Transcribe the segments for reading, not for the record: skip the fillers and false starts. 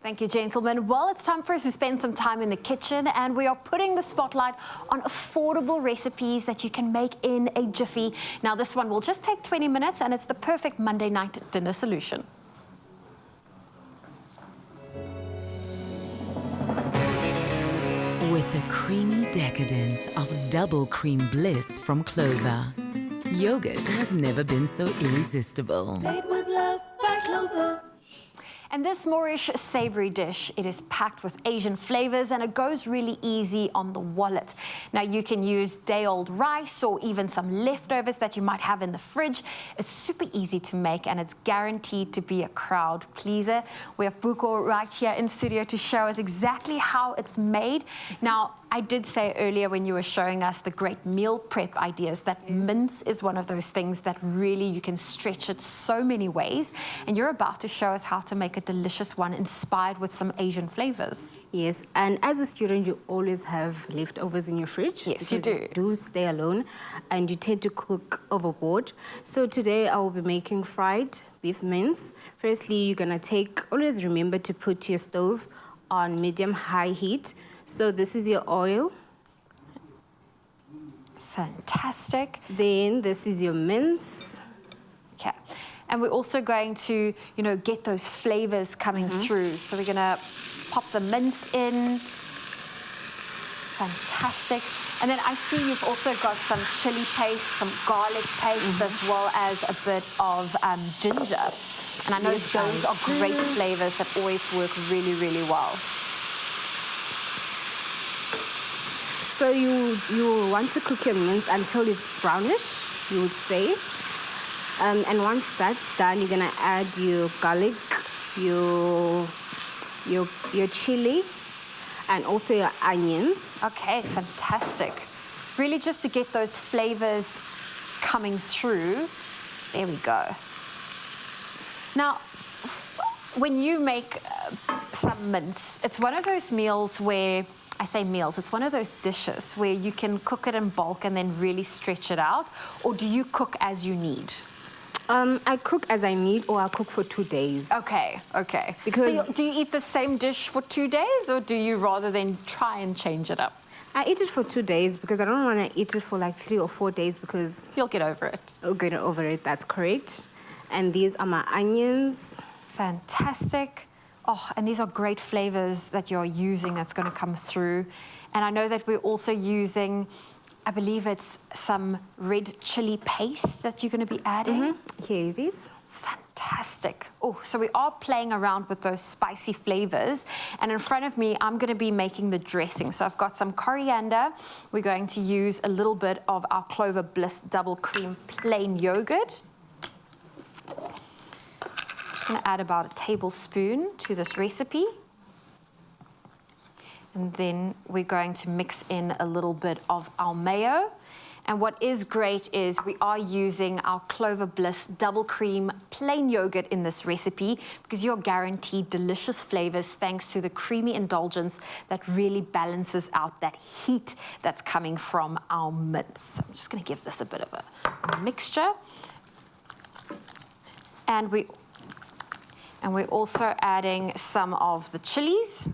Thank you, gentlemen. Well, it's time for us to spend some time in the kitchen, and we are putting the spotlight on affordable recipes that you can make in a jiffy. Now, this one will just take 20 minutes, and it's the perfect Monday night dinner solution. With the creamy decadence of double cream bliss from Clover, yogurt has never been so irresistible. Made with love by Clover. And this Moorish savoury dish, it is packed with Asian flavours and it goes really easy on the wallet. Now you can use day-old rice or even some leftovers that you might have in the fridge. It's super easy to make and it's guaranteed to be a crowd pleaser. We have Buko right here in studio to show us exactly how it's made. Now, I did say earlier when you were showing us the great meal prep ideas that mince is one of those things that really you can stretch it so many ways. And you're about to show us how to make a delicious one inspired with some Asian flavors. Yes, and as a student, you always have leftovers in your fridge. Yes, you do. You do stay alone, and you tend to cook overboard. So today I will be making fried beef mince. Firstly, you're gonna always remember to put your stove on medium-high heat. So this is your oil. Fantastic. Then this is your mince. Okay. And we're also going to, get those flavors coming through. So we're gonna pop the mince in. Fantastic. And then I see you've also got some chili paste, some garlic paste, as well as a bit of ginger. And I know those are great flavors that always work really, really well. So you want to cook your mince until it's brownish, you would say. And once that's done, you're gonna add your garlic, your chili, and also your onions. Okay, fantastic. Really just to get those flavors coming through. There we go. Now, when you make some mince, it's one of those meals where, I say meals, it's one of those dishes where you can cook it in bulk and then really stretch it out, or do you cook as you need? I cook as I need, or I'll cook for 2 days. Okay. Because so do you eat the same dish for 2 days, or do you rather than try and change it up? I eat it for 2 days because I don't want to eat it for like 3 or 4 days because... You'll get over it. I'll get over it, that's correct. And these are my onions. Fantastic. Oh, and these are great flavors that you're using that's going to come through. And I know that we're also using, I believe it's some red chili paste that you're going to be adding. Here it is. Fantastic. Oh, so we are playing around with those spicy flavors. And in front of me, I'm going to be making the dressing. So I've got some coriander. We're going to use a little bit of our Clover Bliss double cream plain yogurt. Just going to add about a tablespoon to this recipe. And then we're going to mix in a little bit of our mayo. And what is great is we are using our Clover Bliss double cream plain yogurt in this recipe because you're guaranteed delicious flavors thanks to the creamy indulgence that really balances out that heat that's coming from our mince. So I'm just going to give this a bit of a mixture. And we're also adding some of the chilies.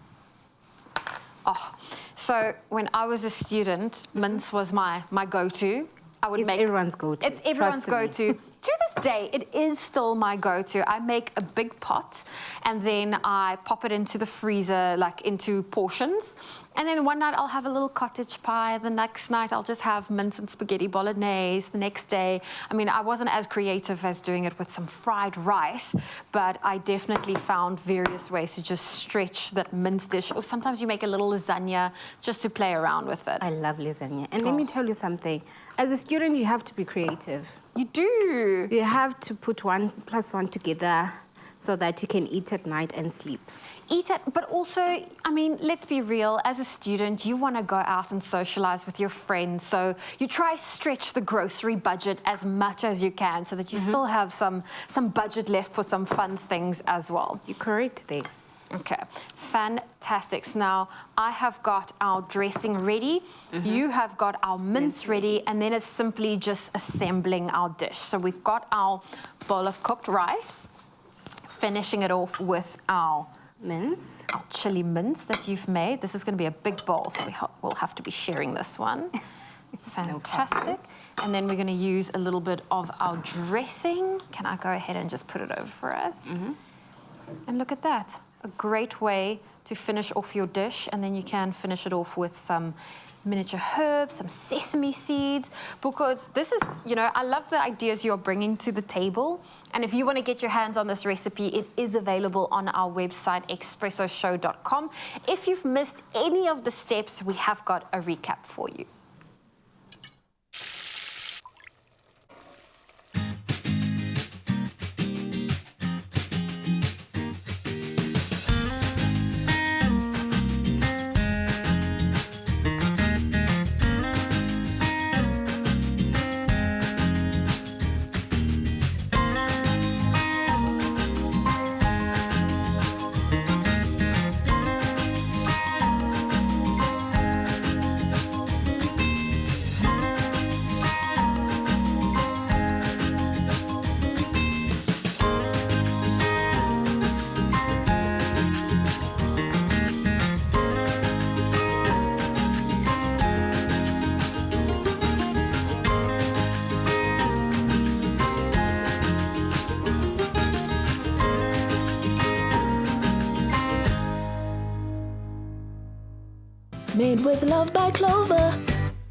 Oh, so when I was a student, mince was my go-to. It's everyone's go-to. It's everyone's go-to. To this day, it is still my go-to. I make a big pot and then I pop it into the freezer, like into portions. And then one night I'll have a little cottage pie. The next night I'll just have mince and spaghetti bolognese. The next day, I mean, I wasn't as creative as doing it with some fried rice, but I definitely found various ways to just stretch that mince dish. Or sometimes you make a little lasagna just to play around with it. I love lasagna. And let me tell you something. As a student, you have to be creative. You do. You have to put 1 + 1 together so that you can eat at night and sleep. Eat it, but also, I mean, let's be real, as a student, you want to go out and socialize with your friends, so you try stretch the grocery budget as much as you can so that you still have some budget left for some fun things as well. You're correct there. Okay, fantastic. So now I have got our dressing ready, you have got our mince ready, and then it's simply just assembling our dish. So we've got our bowl of cooked rice, finishing it off with our mince. Our chili mince that you've made. This is going to be a big bowl, so we'll have to be sharing this one. Fantastic. And then we're going to use a little bit of our dressing. Can I go ahead and just put it over for us? And look at that. A great way to finish off your dish, and then you can finish it off with some miniature herbs, some sesame seeds, because this is, you know, I love the ideas you're bringing to the table. And if you want to get your hands on this recipe, it is available on our website, expressoshow.com. If you've missed any of the steps, we have got a recap for you. Made with love by Clover.